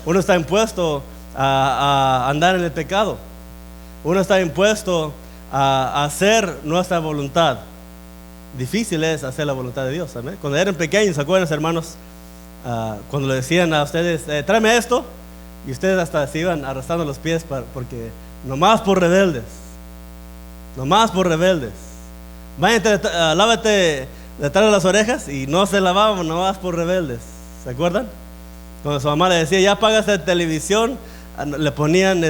Uno está impuesto a andar en el pecado. Uno está impuesto a hacer nuestra voluntad. Difícil es hacer la voluntad de Dios. Amén. Cuando eran pequeños, ¿se acuerdan, hermanos? Cuando le decían a ustedes, tráeme esto, y ustedes hasta se iban arrastrando los pies porque nomás por rebeldes. Nomás por rebeldes. Váyate, lávate detrás de las orejas, y no se lavaban nomás por rebeldes. ¿Se acuerdan? Cuando su mamá le decía, ya apagas la televisión, le ponían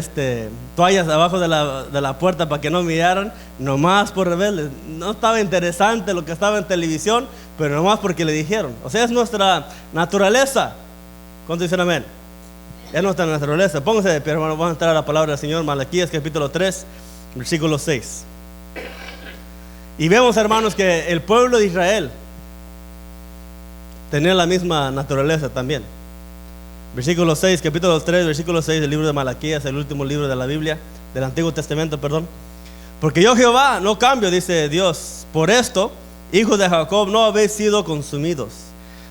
toallas abajo de la puerta para que no miraran, nomás por rebeldes. No estaba interesante lo que estaba en televisión, pero nomás porque le dijeron. O sea, es nuestra naturaleza. ¿Cuántos dicen amén? Es nuestra naturaleza. Pónganse de pie, hermano. Vamos a entrar a la palabra del Señor. Malaquías capítulo 3, versículo 6. Y vemos, hermanos, que el pueblo de Israel tenía la misma naturaleza también. Versículo 6, capítulo 3, versículo 6 del libro de Malaquías, el último libro de la Biblia, del Antiguo Testamento, perdón. Porque yo, Jehová, no cambio, dice Dios. Por esto, hijos de Jacob, no habéis sido consumidos.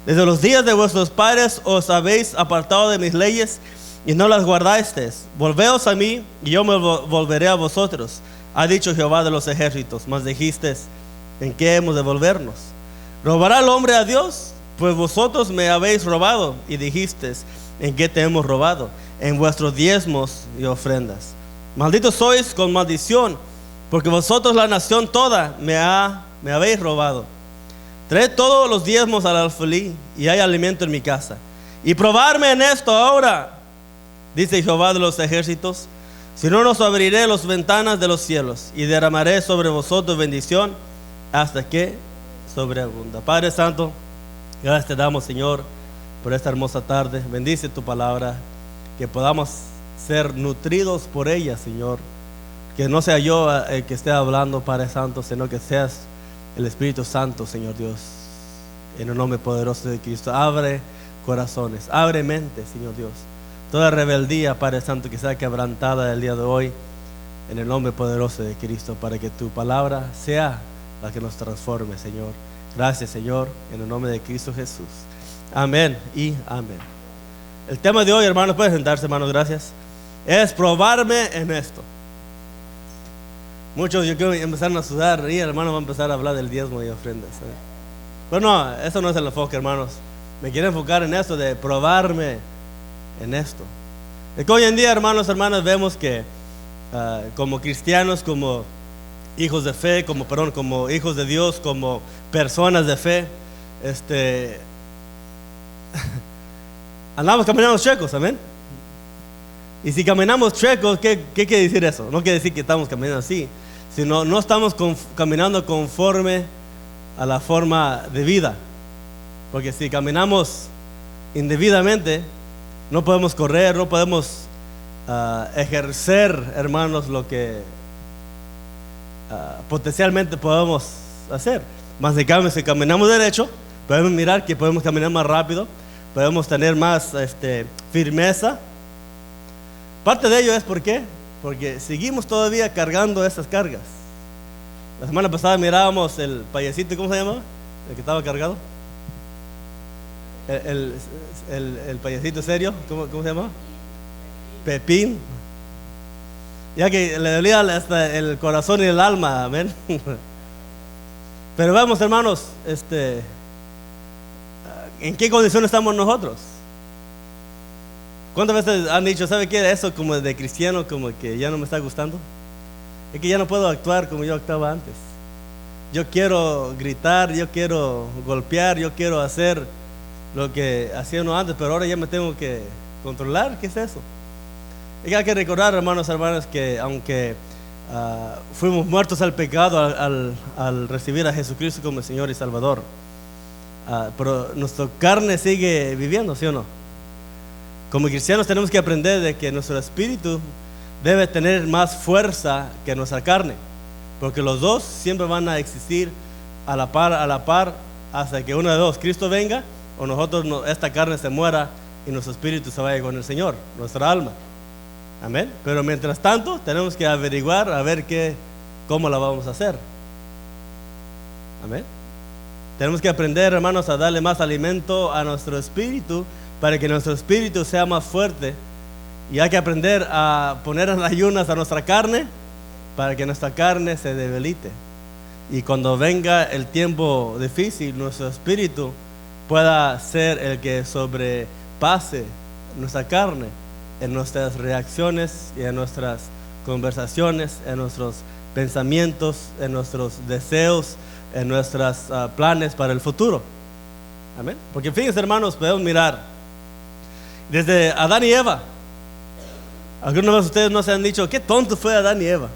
Desde los días de vuestros padres os habéis apartado de mis leyes y no las guardasteis. Volveos a mí y yo me volveré a vosotros, ha dicho Jehová de los ejércitos. Mas dijisteis, ¿en qué hemos de volvernos? ¿Robará el hombre a Dios? Pues vosotros me habéis robado. Y dijisteis, ¿en qué te hemos robado? En vuestros diezmos y ofrendas. Malditos sois con maldición, porque vosotros, la nación toda, me habéis robado. Traed todos los diezmos al alfolí, y hay alimento en mi casa. Y probarme en esto ahora, dice Jehová de los ejércitos, si no, os abriré las ventanas de los cielos y derramaré sobre vosotros bendición hasta que sobreabunda. Padre Santo, gracias te damos, Señor, por esta hermosa tarde. Bendice tu palabra, que podamos ser nutridos por ella, Señor. Que no sea yo el que esté hablando, Padre Santo, sino que seas el Espíritu Santo, Señor Dios. En el nombre poderoso de Cristo, abre corazones, abre mentes, Señor Dios. Toda rebeldía, Padre Santo, que sea quebrantada el día de hoy, en el nombre poderoso de Cristo, para que tu palabra sea la que nos transforme, Señor. Gracias, Señor, en el nombre de Cristo Jesús. Amén y amén. El tema de hoy, hermanos, pueden sentarse, hermanos, gracias. Es probarme en esto. Muchos, yo quiero empezar a sudar y el hermano va a empezar a hablar del diezmo y ofrendas. Pero no, eso no es el enfoque, hermanos. Me quiero enfocar en esto de probarme en esto. Es que hoy en día, hermanos, hermanas, vemos que como cristianos, como hijos de fe, como hijos de Dios, como personas de fe, andamos caminando checos, amén. Y si caminamos checos, ¿qué quiere decir eso? No quiere decir que estamos caminando así, sino no estamos caminando conforme a la forma de vida. Porque si caminamos indebidamente, no podemos correr, no podemos ejercer, hermanos, lo que potencialmente podemos hacer. Más de cambio, si caminamos derecho, podemos mirar que podemos caminar más rápido, podemos tener más firmeza. Parte de ello es ¿por qué? Porque seguimos todavía cargando esas cargas. La semana pasada mirábamos el payasito, ¿cómo se llamaba? El que estaba cargado. El payasito serio, ¿cómo se llamaba? Pepín. Ya que le dolía hasta el corazón y el alma, amén. Pero vamos, hermanos, ¿en qué condición estamos nosotros? ¿Cuántas veces han dicho, sabe qué? Eso como de cristiano, como que ya no me está gustando. Es que ya no puedo actuar como yo actuaba antes. Yo quiero gritar, yo quiero golpear, yo quiero hacer lo que hacía uno antes, pero ahora ya me tengo que controlar. ¿Qué es eso? Es que hay que recordar, hermanos, hermanas, que aunque fuimos muertos al pecado al recibir a Jesucristo como Señor y Salvador, pero nuestra carne sigue viviendo, ¿sí o no? Como cristianos tenemos que aprender de que nuestro espíritu debe tener más fuerza que nuestra carne, porque los dos siempre van a existir a la par, hasta que uno de dos, Cristo venga, o nosotros, esta carne se muera y nuestro espíritu se vaya con el Señor, nuestra alma. Amén. Pero mientras tanto tenemos que averiguar a ver cómo la vamos a hacer. Amén. Tenemos que aprender, hermanos, a darle más alimento a nuestro espíritu para que nuestro espíritu sea más fuerte. Y hay que aprender a poner en ayunas a nuestra carne para que nuestra carne se debilite. Y cuando venga el tiempo difícil, nuestro espíritu pueda ser el que sobrepase nuestra carne en nuestras reacciones y en nuestras conversaciones, en nuestros pensamientos, en nuestros deseos, en nuestros planes para el futuro. Amén. Porque fíjense, hermanos, podemos mirar desde Adán y Eva. Algunos de ustedes no se han dicho, qué tonto fue Adán y Eva.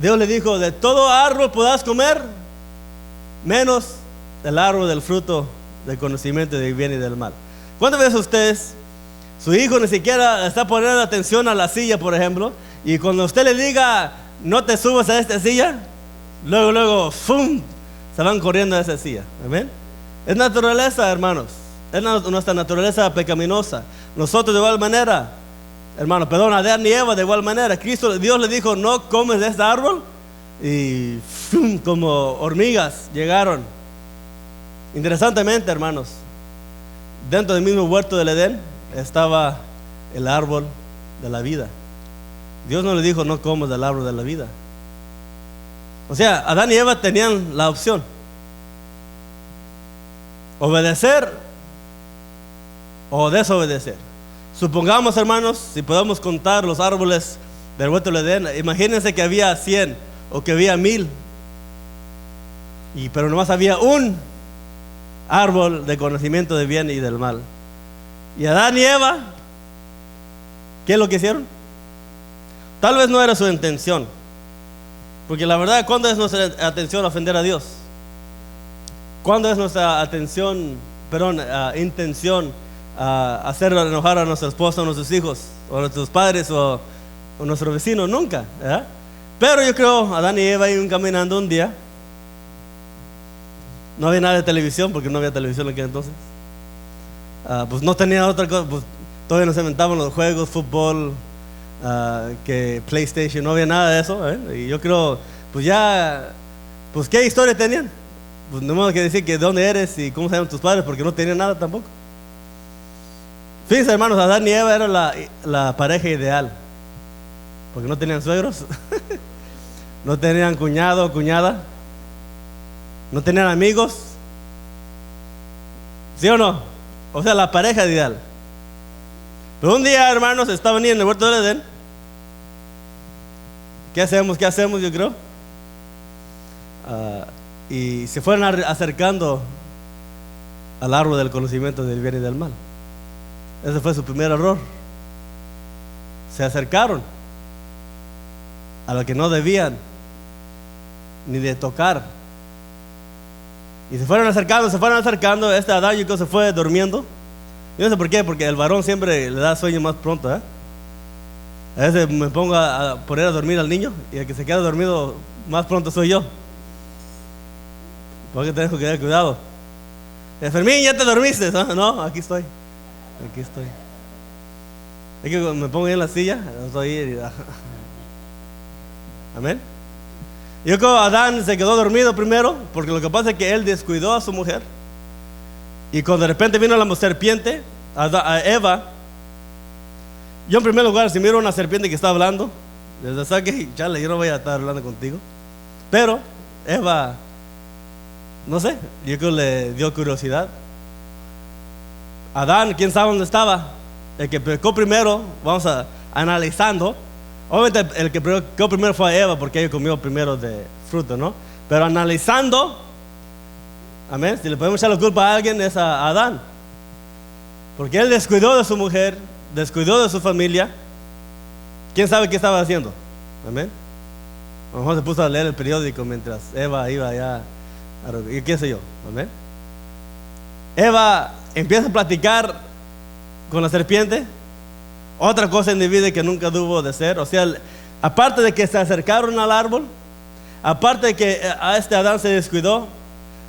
Dios le dijo, de todo árbol podrás comer, menos del árbol del fruto del conocimiento del bien y del mal. ¿Cuántas veces ustedes, su hijo ni siquiera está poniendo atención a la silla, por ejemplo, y cuando usted le diga, no te subas a esta silla, luego, ¡fum!, se van corriendo a esa silla? Amén. Es naturaleza, hermanos. Es nuestra naturaleza pecaminosa. Nosotros de igual manera, hermano, perdón, Adán y Eva de igual manera. Dios le dijo, no comes de este árbol. Y ¡fum!, como hormigas llegaron. Interesantemente, hermanos, dentro del mismo huerto del Edén estaba el árbol de la vida. Dios no le dijo, no comas del árbol de la vida. O sea, Adán y Eva tenían la opción: obedecer o desobedecer. Supongamos, hermanos, si podemos contar los árboles del huerto del Edén, imagínense que había 100 o que había 1000, pero nomás había un árbol de conocimiento del bien y del mal. Y Adán y Eva, ¿qué es lo que hicieron? Tal vez no era su intención, porque la verdad, ¿cuándo es nuestra atención ofender a Dios? ¿Cuándo es nuestra intención hacer enojar a nuestra esposa, a nuestros hijos, o a nuestros padres, o a nuestro vecino? Nunca, ¿verdad? Pero yo creo, Adán y Eva iban caminando un día. No había nada de televisión, porque no había televisión en aquel entonces. Pues no tenía otra cosa, pues todavía no se inventaban los juegos, fútbol, que PlayStation, no había nada de eso, ¿eh? Y yo creo, pues ¿qué historia tenían? Pues no más que decir que de dónde eres y cómo se llaman tus padres, porque no tenían nada tampoco. Fíjense, hermanos, Adán y Eva era la pareja ideal, porque no tenían suegros, no tenían cuñado o cuñada, no tenían amigos, ¿sí o no? O sea, la pareja ideal. Pero un día, hermanos, estaban ahí en el huerto del Edén. ¿Qué hacemos? Yo creo. Y se fueron acercando al árbol del conocimiento del bien y del mal. Ese fue su primer error. Se acercaron a lo que no debían ni de tocar. Y se fueron acercando. Este Adán, yo creo, se fue durmiendo. Yo no sé por qué, porque el varón siempre le da sueño más pronto, ¿eh? A veces me pongo a poner a dormir al niño, y el que se queda dormido más pronto soy yo. Porque tengo que tener cuidado. Fermín, ¿ya te dormiste? No, aquí estoy. Es que me pongo ahí en la silla, estoy ahí. Amén. Yo creo que Adán se quedó dormido primero, porque lo que pasa es que él descuidó a su mujer. Y cuando de repente vino la serpiente a Eva, yo en primer lugar, si miro una serpiente que está hablando, desde saque, chale, yo no voy a estar hablando contigo. Pero Eva, no sé, yo creo que le dio curiosidad. Adán, quién sabe dónde estaba. El que pecó primero, vamos analizando. Obviamente el que pecó primero fue a Eva, porque ella comió primero de fruto, ¿no? Pero analizando, amén, si le podemos echar la culpa a alguien es a Adán, porque él descuidó de su mujer, descuidó de su familia. ¿Quién sabe qué estaba haciendo? Amén. A lo mejor se puso a leer el periódico mientras Eva iba allá, y qué sé yo. Amén. Eva empieza a platicar con la serpiente, otra cosa en mi vida que nunca tuvo de ser. O sea, aparte de que se acercaron al árbol, aparte de que a este Adán se descuidó,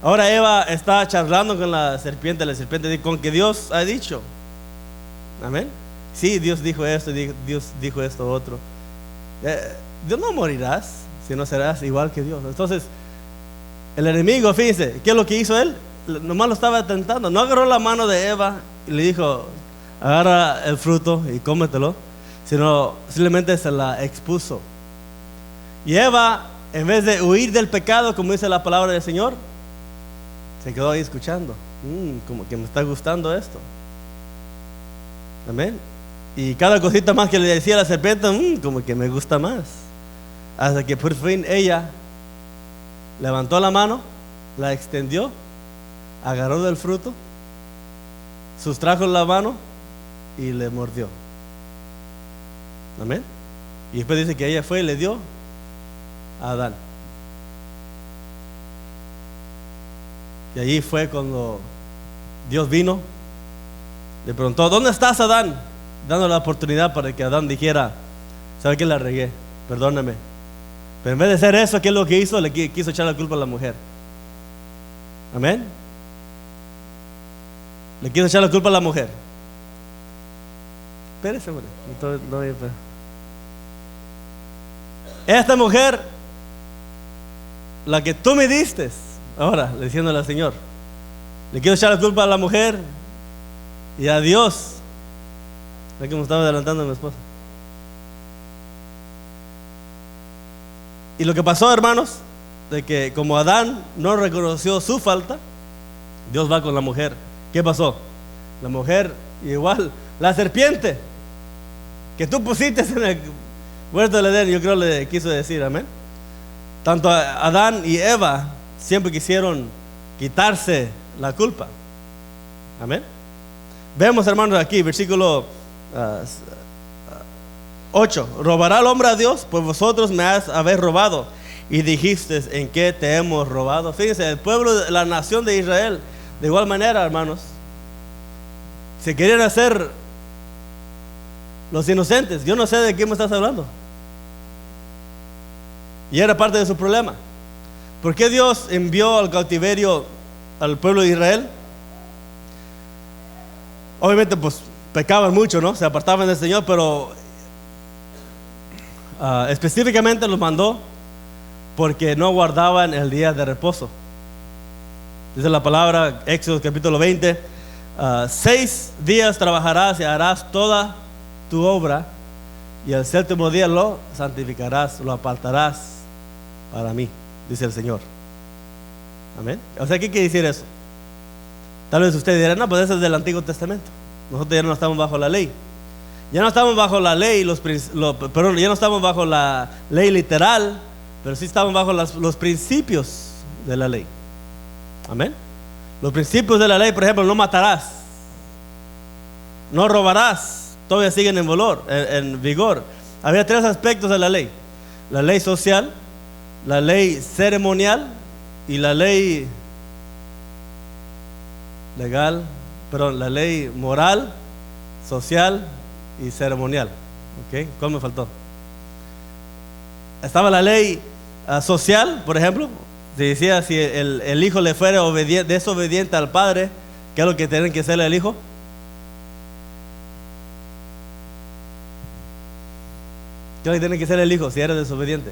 ahora Eva está charlando con la serpiente dice, con que Dios ha dicho. Amén. Sí, Dios dijo esto, Dios dijo esto otro. Dios no morirás, sino serás igual que Dios. Entonces, el enemigo, fíjense, ¿qué es lo que hizo él? Nomás lo estaba tentando. No agarró la mano de Eva y le dijo, agarra el fruto y cómetelo, sino simplemente se la expuso. Y Eva, en vez de huir del pecado, como dice la palabra del Señor, se quedó ahí escuchando. Como que me está gustando esto. Amén. Y cada cosita más que le decía la serpiente, como que me gusta más. Hasta que por fin ella levantó la mano, la extendió, agarró del fruto, sustrajo la mano y le mordió. Amén. Y después dice que ella fue y le dio a Adán. Y allí fue cuando Dios vino, le preguntó: ¿dónde estás, Adán? Dando la oportunidad para que Adán dijera: ¿sabe qué? La regué, perdóname. Pero en vez de hacer eso, ¿qué es lo que hizo? Le quiso echar la culpa a la mujer. Amén. Le quiso echar la culpa a la mujer. Espérese, hombre. Esta mujer, la que tú me diste, ahora le diciéndole al Señor, le quiero echar la culpa a la mujer y a Dios. ¿Ve que me estaba adelantando a mi esposa? Y lo que pasó, hermanos, de que como Adán no reconoció su falta, Dios va con la mujer. ¿Qué pasó? La mujer, igual, la serpiente que tú pusiste en el huerto del Edén, yo creo le quiso decir, amén. Tanto Adán y Eva siempre quisieron quitarse la culpa. Amén. Vemos, hermanos, aquí, versículo 8. ¿Robará el hombre a Dios? Pues vosotros me habéis robado. Y dijiste: ¿en qué te hemos robado? Fíjense, el pueblo de la nación de Israel, de igual manera, hermanos, se querían hacer los inocentes. Yo no sé de qué me estás hablando. Y era parte de su problema. ¿Por qué Dios envió al cautiverio al pueblo de Israel? Obviamente pues pecaban mucho, ¿no? Se apartaban del Señor, pero específicamente los mandó porque no guardaban el día de reposo. Dice la palabra, Éxodo capítulo 20, 6 días trabajarás y harás toda tu obra, y el séptimo día lo santificarás, lo apartarás para mí, dice el Señor. Amén. O sea, ¿qué quiere decir eso? Tal vez usted dirá: no, pues eso es del Antiguo Testamento. Nosotros ya no estamos bajo la ley. Ya no estamos bajo la ley, ya no estamos bajo la ley literal, pero sí estamos bajo los principios de la ley. Amén. Los principios de la ley, por ejemplo, no matarás, no robarás, todavía siguen en vigor. Había 3 aspectos de la ley: la ley social, la ley ceremonial y la ley legal, perdón, la ley moral, social y ceremonial. ¿Ok? ¿Cuál me faltó? Estaba la ley social, por ejemplo. Se decía: si el hijo le fuera desobediente al padre, ¿qué es lo que tiene que hacerle el hijo? ¿Qué es lo que tiene que hacer el hijo si era desobediente?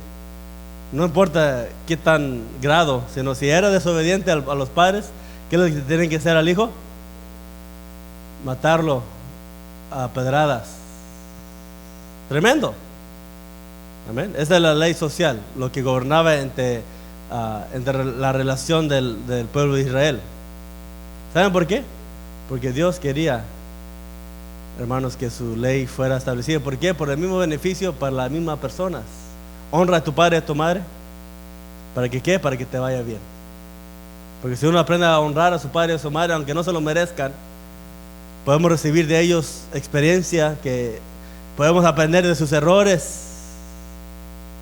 No importa qué tan grado, sino si era desobediente a los padres, ¿qué es lo que tienen que hacer al hijo? Matarlo a pedradas. Tremendo. Amén. Esa es la ley social, lo que gobernaba entre la relación del pueblo de Israel. ¿Saben por qué? Porque Dios quería, hermanos, que su ley fuera establecida. ¿Por qué? Por el mismo beneficio para las mismas personas. Honra a tu padre y a tu madre. ¿Para que qué? Para que te vaya bien. Porque si uno aprende a honrar a su padre y a su madre, aunque no se lo merezcan, podemos recibir de ellos experiencia, que podemos aprender de sus errores.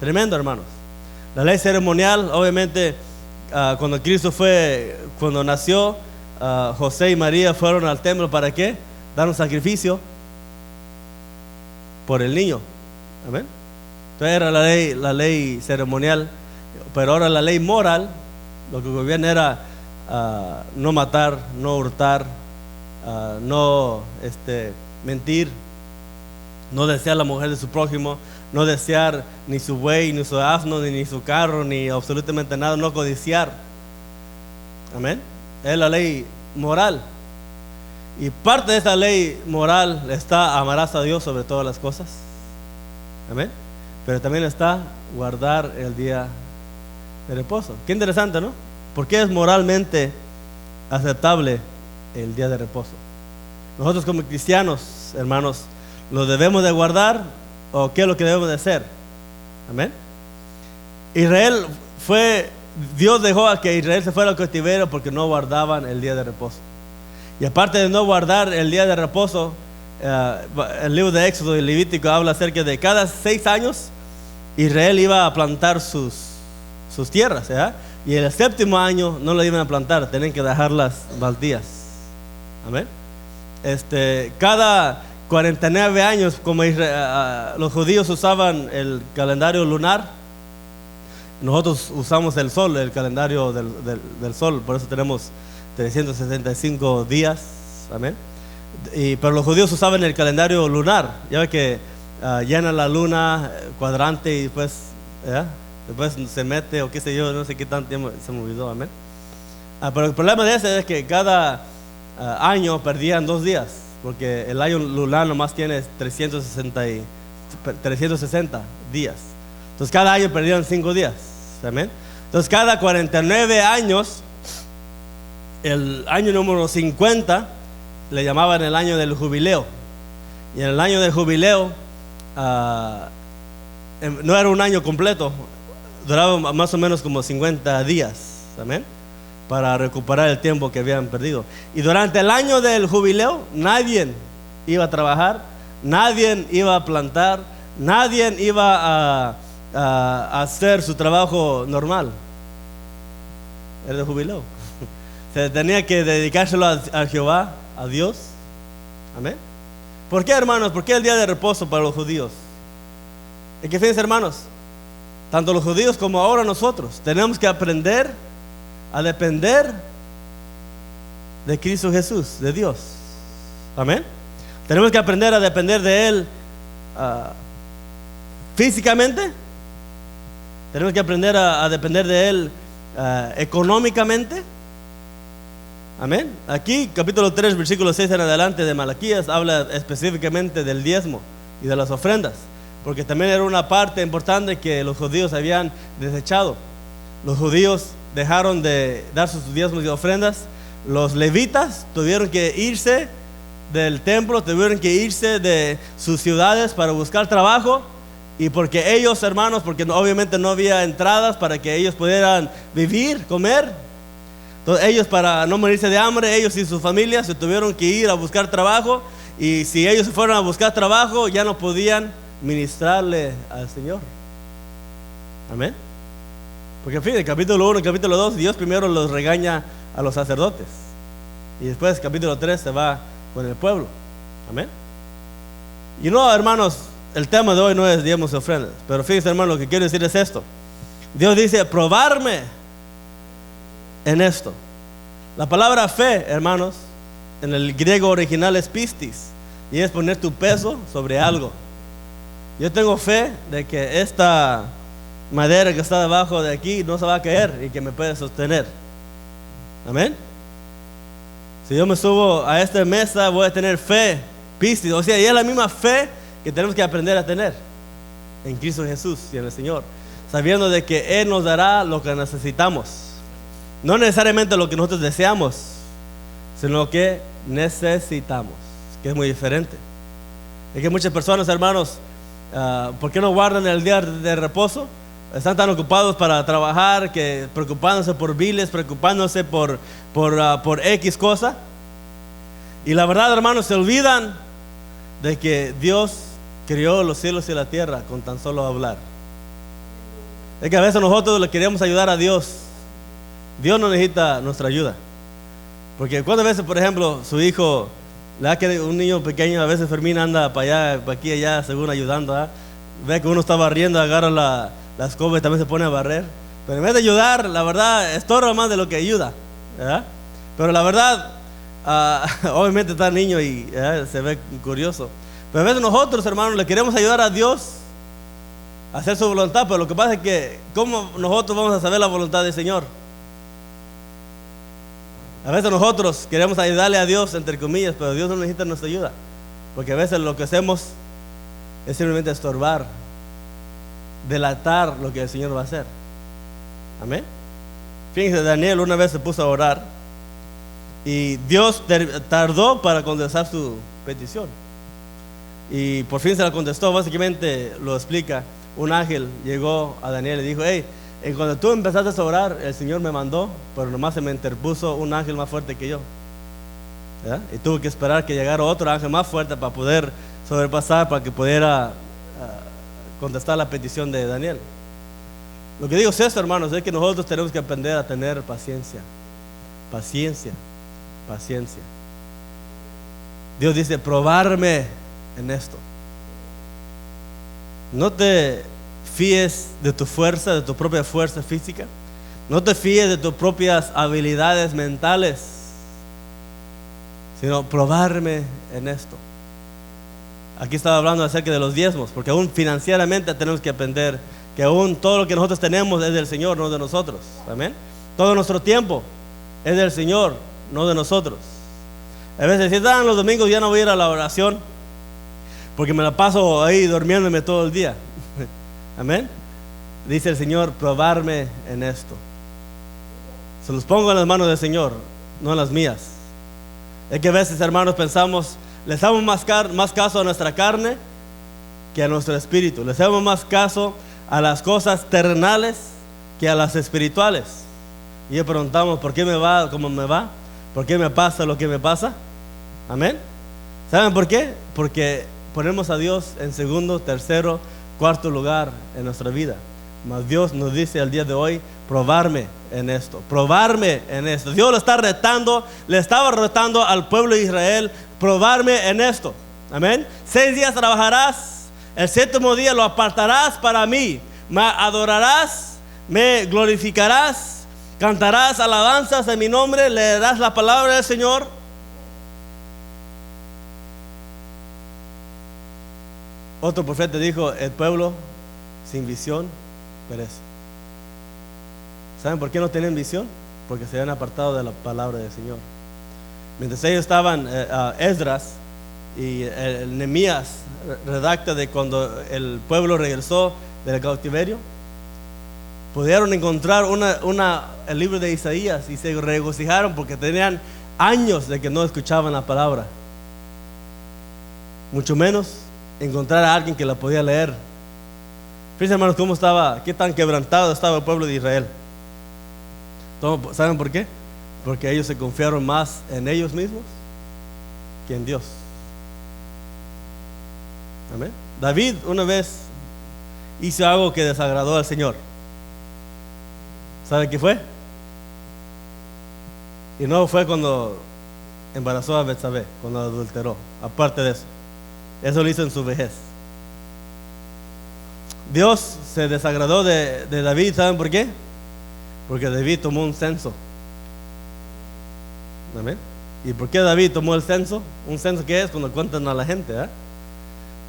Tremendo, hermanos. La ley ceremonial, obviamente, cuando nació, José y María fueron al templo. ¿Para qué? Dar un sacrificio por el niño. Amén. Entonces era la ley ceremonial. Pero ahora la ley moral, lo que gobierna era no matar, no hurtar, no mentir, no desear la mujer de su prójimo, no desear ni su buey, ni su asno, ni su carro, ni absolutamente nada, no codiciar. Amén. Es la ley moral. Y parte de esa ley moral está: amarás a Dios sobre todas las cosas. Amén. Pero también está guardar el día de reposo. Qué interesante, ¿no? ¿Por qué es moralmente aceptable el día de reposo? Nosotros como cristianos, hermanos, ¿lo debemos de guardar o qué es lo que debemos de hacer? Amén. Dios dejó a que Israel se fuera al cautiverio porque no guardaban el día de reposo. Y aparte de no guardar el día de reposo, el libro de Éxodo y Levítico habla acerca de cada 6 años Israel iba a plantar sus tierras, ¿verdad? Y el 7º año no lo iban a plantar, tenían que dejarlas baldías. Amén. Cada 49 años, como los judíos usaban el calendario lunar, nosotros usamos el sol, el calendario del sol. Por eso tenemos 365 días. Amén. Pero los judíos usaban el calendario lunar. Ya ve que llena la luna cuadrante y después se mete o qué sé yo, no sé qué tanto tiempo se me olvidó. Amén. Pero el problema de ese es que cada año perdían 2 días, porque el año lunar nomás tiene 360 días. Entonces cada año perdían 5 días. Amén. Entonces cada 49 años, el año número 50 le llamaban el año del jubileo. Y en el año del jubileo no era un año completo, duraba más o menos como 50 días. Amén. Para recuperar el tiempo que habían perdido. Y durante el año del jubileo nadie iba a trabajar, nadie iba a plantar, nadie iba a hacer su trabajo normal. Era de jubileo. Se tenía que dedicárselo a Jehová, a Dios. Amén. ¿Por qué, hermanos? ¿Por qué el día de reposo para los judíos? Es que fíjense, hermanos, tanto los judíos como ahora nosotros tenemos que aprender a depender de Cristo Jesús, de Dios. Amén. Tenemos que aprender a depender de Él físicamente. Tenemos que aprender a depender de Él económicamente. Amén. Aquí, capítulo 3, versículo 6 en adelante de Malaquías, habla específicamente del diezmo y de las ofrendas, porque también era una parte importante que los judíos habían desechado. Los judíos dejaron de dar sus diezmos y ofrendas. Los levitas tuvieron que irse del templo, tuvieron que irse de sus ciudades para buscar trabajo. Y porque ellos, hermanos, porque obviamente no había entradas para que ellos pudieran vivir, comer. Entonces ellos, para no morirse de hambre, ellos y sus familias se tuvieron que ir a buscar trabajo. Y si ellos se fueron a buscar trabajo, ya no podían ministrarle al Señor. Amén. Porque en fin, en capítulo 1 y capítulo 2, Dios primero los regaña a los sacerdotes. Y después, capítulo 3, se va con el pueblo. Amén. Y no, hermanos, el tema de hoy no es diezmos y ofrendas. Pero fíjense, hermanos, lo que quiero decir es esto. Dios dice: probarme en esto. La palabra fe, hermanos, en el griego original es pistis, y es poner tu peso sobre algo. Yo tengo fe de que esta madera que está debajo de aquí no se va a caer y que me puede sostener. Amén. Si yo me subo a esta mesa, voy a tener fe, pistis. O sea, y es la misma fe que tenemos que aprender a tener en Cristo Jesús y en el Señor, sabiendo de que Él nos dará lo que necesitamos. No necesariamente lo que nosotros deseamos, sino lo que necesitamos, que es muy diferente. Es que muchas personas, hermanos, ¿por qué no guardan el día de reposo? Están tan ocupados para trabajar, que preocupándose por biles, preocupándose por X cosa. Y la verdad, hermanos, se olvidan de que Dios creó los cielos y la tierra con tan solo hablar. Es que a veces nosotros le queremos ayudar a Dios. Dios no necesita nuestra ayuda. Porque cuántas veces, por ejemplo, su hijo, un niño pequeño, a veces Fermín anda para allá, para aquí, allá, según ayudando, ¿eh? Ve que uno está barriendo, agarra la escoba y también se pone a barrer. Pero en vez de ayudar, la verdad, estorba más de lo que ayuda, ¿verdad? Pero la verdad, obviamente está niño y se ve curioso. Pero a veces nosotros, hermanos, le queremos ayudar a Dios a hacer su voluntad. Pero lo que pasa es que, ¿cómo nosotros vamos a saber la voluntad del Señor? A veces nosotros queremos ayudarle a Dios, entre comillas, pero Dios no necesita nuestra ayuda. Porque a veces lo que hacemos es simplemente estorbar, delatar lo que el Señor va a hacer. Amén. Fíjense, Daniel una vez se puso a orar y Dios tardó para contestar su petición. Y por fin se la contestó. Básicamente lo explica. Un ángel llegó a Daniel y dijo: hey, cuando tú empezaste a orar, el Señor me mandó, pero nomás se me interpuso un ángel más fuerte que yo. ¿Ya? Y tuve que esperar que llegara otro ángel más fuerte para poder sobrepasar, para que pudiera contestar la petición de Daniel. Lo que digo es esto, hermanos, es que nosotros tenemos que aprender a tener paciencia. Paciencia, paciencia. Dios dice: probarme en esto. No te fíes de tu fuerza, de tu propia fuerza física. No te fíes de tus propias habilidades mentales, sino probarme en esto. Aquí estaba hablando acerca de los diezmos, porque aún financieramente tenemos que aprender que aún todo lo que nosotros tenemos es del Señor, no de nosotros. Amén. Todo nuestro tiempo es del Señor, no de nosotros. A veces decimos: los domingos ya no voy a ir a la oración porque me la paso ahí durmiéndome todo el día. Amén. Dice el Señor: probarme en esto. Se los pongo en las manos del Señor, no en las mías. Es que a veces, hermanos, pensamos, le damos más caso a nuestra carne que a nuestro espíritu. Le damos más caso a las cosas terrenales que a las espirituales. Y le preguntamos: ¿por qué me va como me va? ¿Por qué me pasa lo que me pasa? Amén. ¿Saben por qué? Porque ponemos a Dios en segundo, tercero, cuarto lugar en nuestra vida. Mas Dios nos dice al día de hoy: probarme en esto, probarme en esto. Dios lo está retando, le estaba retando al pueblo de Israel: probarme en esto. Amén. 6 días trabajarás, el 7º día lo apartarás para mí. Me adorarás, me glorificarás, cantarás alabanzas en mi nombre, leerás la palabra del Señor. Otro profeta dijo: el pueblo sin visión perece. ¿Saben por qué no tienen visión? Porque se han apartado de la palabra del Señor. Mientras ellos estaban, Esdras y el Nehemías redacta de cuando el pueblo regresó del cautiverio, pudieron encontrar el libro de Isaías y se regocijaron porque tenían años de que no escuchaban la palabra, mucho menos encontrar a alguien que la podía leer. Fíjense, hermanos, cómo estaba, qué tan quebrantado estaba el pueblo de Israel. ¿Saben por qué? Porque ellos se confiaron más en ellos mismos que en Dios. Amén. David una vez hizo algo que desagradó al Señor. ¿Sabe qué fue? Y no fue cuando embarazó a Betsabé, cuando adulteró. Aparte de eso, eso lo hizo en su vejez. Dios se desagradó de David. ¿Saben por qué? Porque David tomó un censo. Amén. ¿Y por qué David tomó el censo? Un censo, ¿qué es? Cuando cuentan a la gente, ¿eh?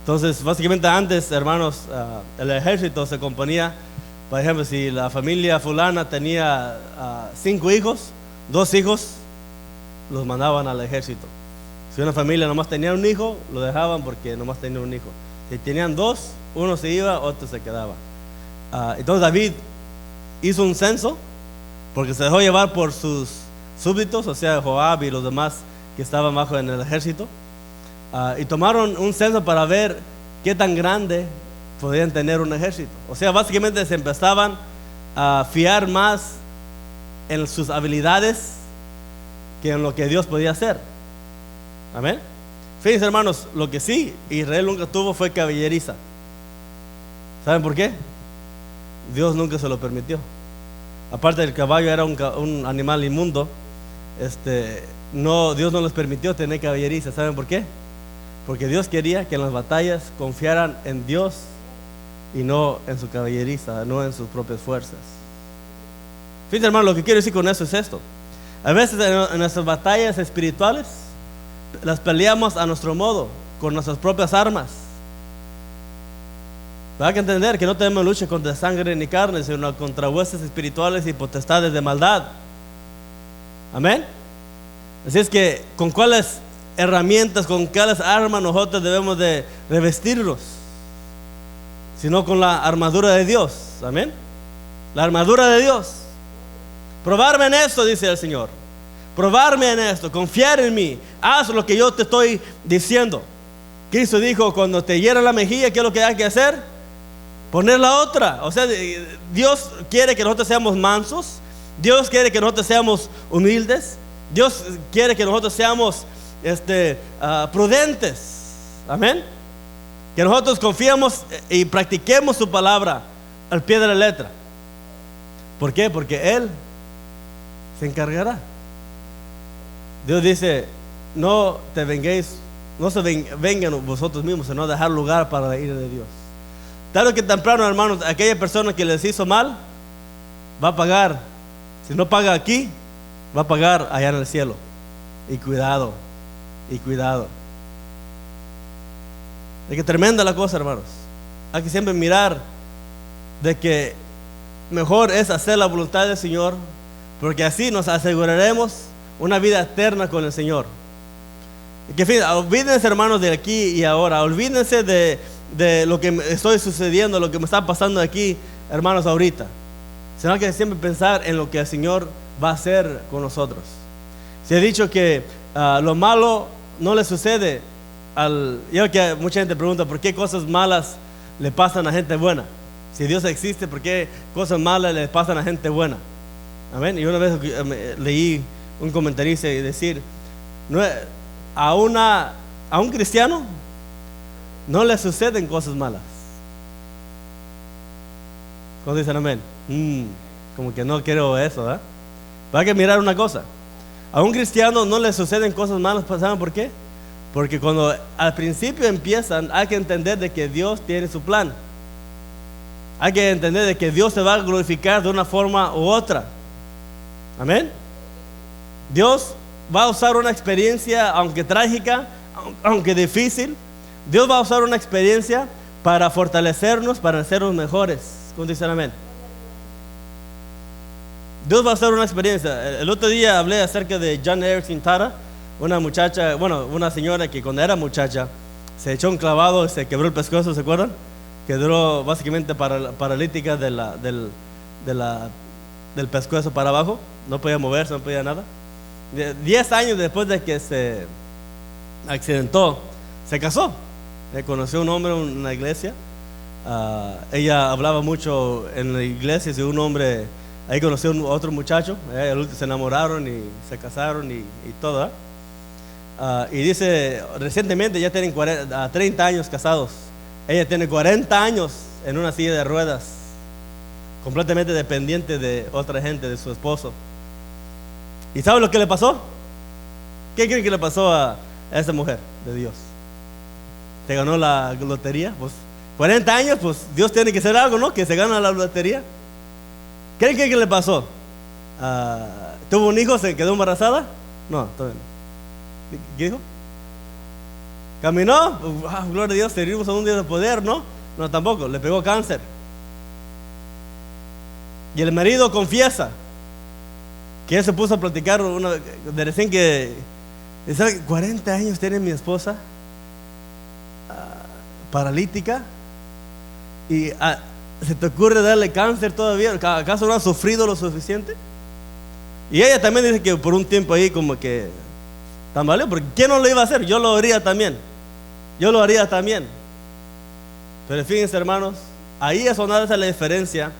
Entonces, básicamente antes, hermanos, el ejército se componía, por ejemplo, si la familia fulana tenía 5 hijos, 2 hijos los mandaban al ejército. Si una familia nomás tenía un hijo, lo dejaban porque nomás tenía un hijo. Si tenían 2, uno se iba, otro se quedaba. Entonces David hizo un censo porque se dejó llevar por sus súbditos, o sea, Joab y los demás que estaban bajo en el ejército. Y tomaron un censo para ver qué tan grande podían tener un ejército. O sea, básicamente se empezaban a fiar más en sus habilidades que en lo que Dios podía hacer. Amén. Fíjense, hermanos, lo que sí Israel nunca tuvo fue caballeriza. ¿Saben por qué? Dios nunca se lo permitió. Aparte del caballo era un animal inmundo, Dios no les permitió tener caballeriza. ¿Saben por qué? Porque Dios quería que en las batallas confiaran en Dios y no en su caballeriza, no en sus propias fuerzas. Fíjense, hermano, lo que quiero decir con eso es esto: a veces en nuestras batallas espirituales las peleamos a nuestro modo, con nuestras propias armas. Pero hay que entender que no tenemos lucha contra sangre ni carne, sino contra huestes espirituales y potestades de maldad. Amén. Así es que, ¿con cuáles herramientas, con cuáles armas nosotros debemos de revestirnos? Sino con la armadura de Dios. Amén. La armadura de Dios. Probarme en esto, dice el Señor. Probarme en esto, confiar en mí. Haz lo que yo te estoy diciendo. Cristo dijo, cuando te hiera la mejilla, ¿qué es lo que hay que hacer? Poner la otra. O sea, Dios quiere que nosotros seamos mansos. Dios quiere que nosotros seamos humildes. Dios quiere que nosotros seamos prudentes. Amén. Que nosotros confiemos y practiquemos su palabra al pie de la letra. ¿Por qué? Porque Él se encargará. Dios dice, no te venguéis, no se vengan vosotros mismos, sino dejar lugar para la ira de Dios. Tarde que temprano, hermanos, aquella persona que les hizo mal va a pagar. Si no paga aquí, va a pagar allá en el cielo. Y cuidado, y cuidado. Es que tremenda la cosa, hermanos. Hay que siempre mirar de que mejor es hacer la voluntad del Señor, porque así nos aseguraremos una vida eterna con el Señor. Y que, en fin, olvídense, hermanos, de aquí y ahora. Olvídense de lo que estoy sucediendo, lo que me está pasando aquí, hermanos, ahorita. Sino que siempre pensar en lo que el Señor va a hacer con nosotros. Se ha dicho que lo malo no le sucede yo que mucha gente pregunta por qué cosas malas le pasan a gente buena. Si Dios existe, ¿por qué cosas malas le pasan a gente buena? Amén. Y una vez leí un comentarista decir, a un cristiano no le suceden cosas malas. ¿Cómo dicen amén? Como que no quiero eso, ¿verdad? Pero hay que mirar una cosa. A un cristiano no le suceden cosas malas, ¿saben por qué? Porque cuando al principio empiezan, hay que entender de que Dios tiene su plan. Hay que entender de que Dios se va a glorificar de una forma u otra. Amén. Dios va a usar una experiencia, aunque trágica, aunque difícil. Dios va a usar una experiencia para fortalecernos, para hacernos mejores. ¿Cómo dicen amén? Dios va a usar una experiencia. El otro día hablé acerca de John Erickson Tara, una muchacha, una señora que cuando era muchacha se echó un clavado y se quebró el pescuezo, ¿se acuerdan? Quedó básicamente paralítica del pescuezo para abajo. No podía moverse, no podía nada. 10 años después de que se accidentó, se casó. Conoció a un hombre en una iglesia. Ella hablaba mucho en la iglesia. Un hombre, ahí conoció a otro muchacho. Se enamoraron y se casaron y todo. Y dice, recientemente ya tienen 30 años casados. Ella tiene 40 años en una silla de ruedas, completamente dependiente de otra gente, de su esposo. ¿Y sabe lo que le pasó? ¿Qué creen que le pasó a esa mujer de Dios? ¿Se ganó la lotería? Pues 40 años, pues Dios tiene que hacer algo, ¿no? Que se gana la lotería. ¿Qué creen que le pasó? ¿Tuvo un hijo? ¿Se quedó embarazada? No, todavía no. ¿Qué dijo? ¿Caminó? Gloria a Dios, servimos a un Dios de poder, ¿no? No, tampoco, le pegó cáncer. Y el marido confiesa que él se puso a platicar de recién que 40 años tiene mi esposa paralítica y se te ocurre darle cáncer todavía. ¿Acaso no ha sufrido lo suficiente? Y ella también dice que por un tiempo ahí como que tambaleó, porque ¿quién no lo iba a hacer? Yo lo haría también. Pero fíjense, hermanos, ahí es donde hace la diferencia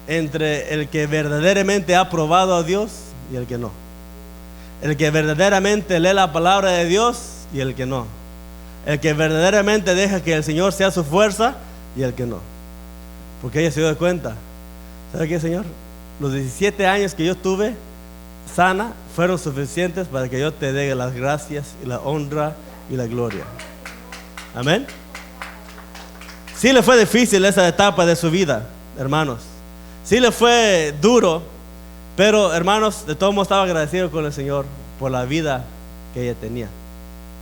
entre el que verdaderamente ha probado a Dios y el que no. El que verdaderamente lee la palabra de Dios y el que no. El que verdaderamente deja que el Señor sea su fuerza y el que no. Porque ella se dio cuenta. ¿Sabe qué, Señor? Los 17 años que yo tuve sana fueron suficientes para que yo te dé las gracias y la honra y la gloria. Amén. Sí le fue difícil esa etapa de su vida, hermanos. Sí le fue duro, pero hermanos, de todos modos estaba agradecido con el Señor por la vida que ella tenía,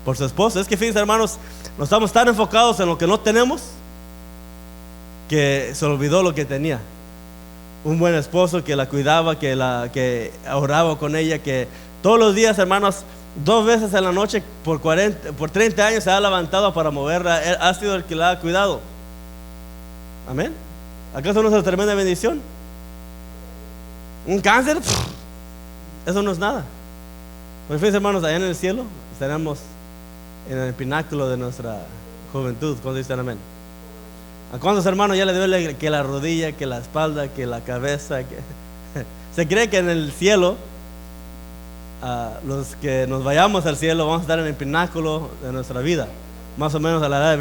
por su esposo. Es que fíjense, hermanos, nos estamos tan enfocados en lo que no tenemos que se olvidó lo que tenía. Un buen esposo que la cuidaba, que oraba con ella, que todos los días, hermanos, 2 veces en la noche por 30 años se ha levantado para moverla. Él ha sido el que la ha cuidado. Amén. ¿Acaso no es una tremenda bendición? Un cáncer, eso no es nada. Pues fíjense, hermanos, allá en el cielo estaremos en el pináculo de nuestra juventud. ¿Cuántos dicen amén? ¿A cuántos hermanos ya le duele que la rodilla, que la espalda, que la cabeza? Se cree que en el cielo, los que nos vayamos al cielo vamos a estar en el pináculo de nuestra vida, más o menos a la edad de